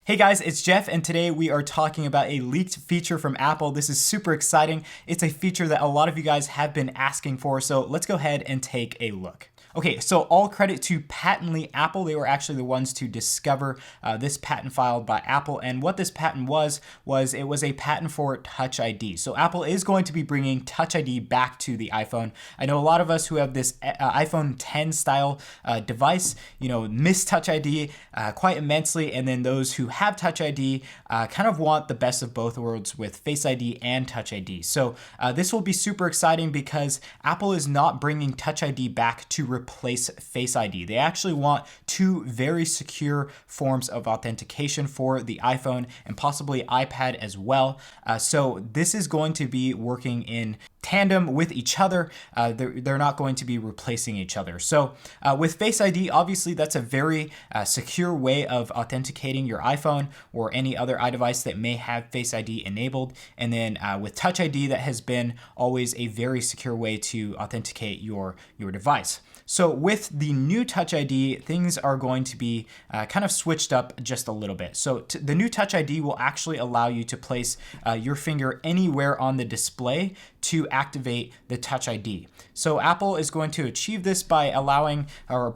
Hey guys, it's Jeff, and today we are talking about a leaked feature from Apple. This is super exciting. It's a feature that a lot of you guys have been asking for, so let's go ahead and take a look. Okay, so all credit to patently Apple. They were actually the ones to discover this patent filed by Apple. And what this patent was it was a patent for Touch ID. So Apple is going to be bringing Touch ID back to the iPhone. I know a lot of us who have this iPhone 10 style device, miss Touch ID quite immensely. And then those who have Touch ID kind of want the best of both worlds with Face ID and Touch ID. So this will be super exciting because Apple is not bringing Touch ID back to replace Face ID. They actually want two very secure forms of authentication for the iPhone and possibly iPad as well. So this is going to be working in tandem with each other. They're not going to be replacing each other. So with Face ID, obviously that's a very secure way of authenticating your iPhone or any other iDevice that may have Face ID enabled. And then with Touch ID, that has been always a very secure way to authenticate your device. So with the new Touch ID, things are going to be kind of switched up just a little bit. So the new Touch ID will actually allow you to place your finger anywhere on the display to activate the Touch ID. So Apple is going to achieve this by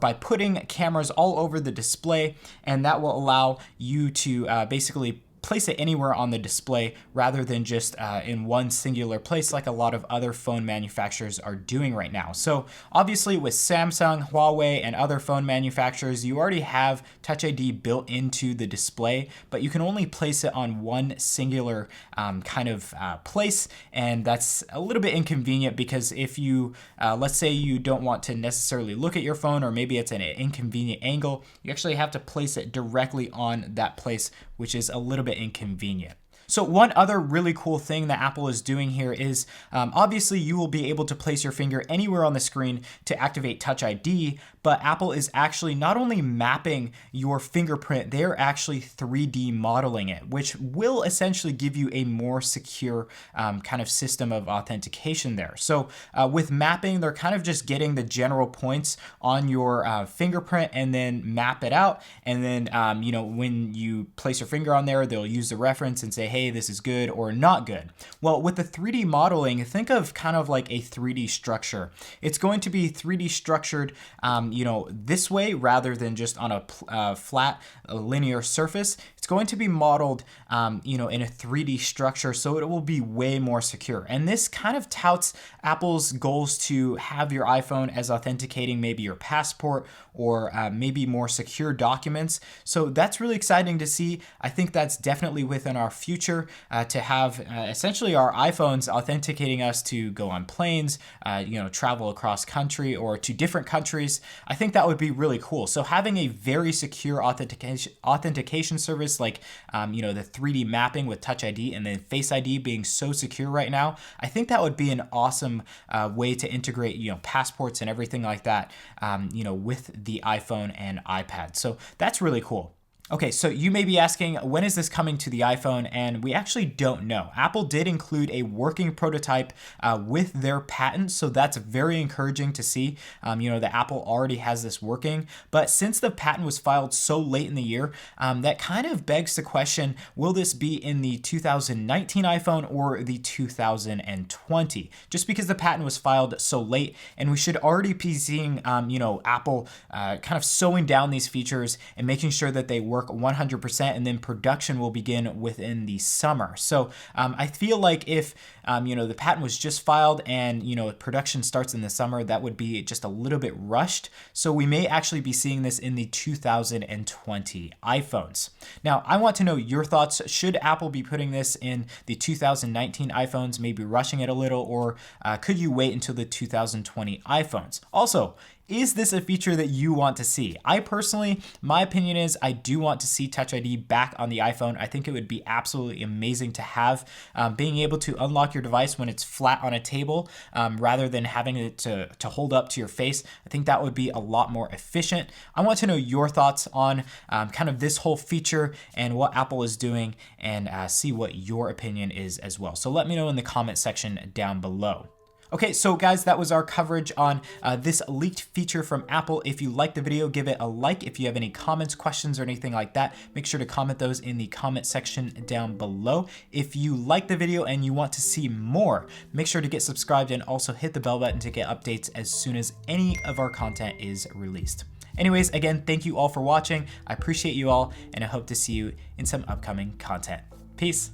by putting cameras all over the display, and that will allow you to basically place it anywhere on the display rather than just in one singular place like a lot of other phone manufacturers are doing right now. So obviously with Samsung, Huawei, and other phone manufacturers, you already have Touch ID built into the display, but you can only place it on one singular place, and that's a little bit inconvenient because if you, let's say you don't want to necessarily look at your phone, or maybe it's an inconvenient angle, you actually have to place it directly on that place, which is a little bit inconvenient. So one other really cool thing that Apple is doing here is obviously you will be able to place your finger anywhere on the screen to activate Touch ID, but Apple is actually not only mapping your fingerprint, they're actually 3D modeling it, which will essentially give you a more secure kind of system of authentication there. So with mapping, they're kind of just getting the general points on your fingerprint and then map it out. And then, when you place your finger on there, they'll use the reference and say, hey, this is good or not good. Well, with the 3D modeling, think of kind of like a 3D structure. It's going to be 3D structured, this way rather than just on a flat linear surface. It's going to be modeled, in a 3D structure, so it will be way more secure. And this kind of touts Apple's goals to have your iPhone as authenticating maybe your passport or maybe more secure documents. So that's really exciting to see. I think that's definitely within our future to have essentially our iPhones authenticating us to go on planes, travel across country or to different countries. I think that would be really cool. So having a very secure authentication service like the 3D mapping with Touch ID and then Face ID being so secure right now, I think that would be an awesome way to integrate passports and everything like that with the iPhone and iPad. So that's really cool. Okay, so you may be asking, when is this coming to the iPhone? And we actually don't know. Apple did include a working prototype with their patent, so that's very encouraging to see, that Apple already has this working. But since the patent was filed so late in the year, that kind of begs the question, will this be in the 2019 iPhone or the 2020? Just because the patent was filed so late, and we should already be seeing, Apple kind of sewing down these features and making sure that they work 100%, and then production will begin within the summer. So I feel like if the patent was just filed and production starts in the summer, that would be just a little bit rushed. So we may actually be seeing this in the 2020 iPhones. Now, I want to know your thoughts. Should Apple be putting this in the 2019 iPhones, maybe rushing it a little, or could you wait until the 2020 iPhones? Also, is this a feature that you want to see? I personally, my opinion is I do want to see Touch ID back on the iPhone. I think it would be absolutely amazing to have being able to unlock your device when it's flat on a table rather than having it to hold up to your face. I think that would be a lot more efficient. I want to know your thoughts on kind of this whole feature and what Apple is doing, and see what your opinion is as well. So let me know in the comment section down below. Okay, so guys, that was our coverage on this leaked feature from Apple. If you liked the video, give it a like. If you have any comments, questions, or anything like that, make sure to comment those in the comment section down below. If you like the video and you want to see more, make sure to get subscribed and also hit the bell button to get updates as soon as any of our content is released. Anyways, again, thank you all for watching. I appreciate you all, and I hope to see you in some upcoming content. Peace.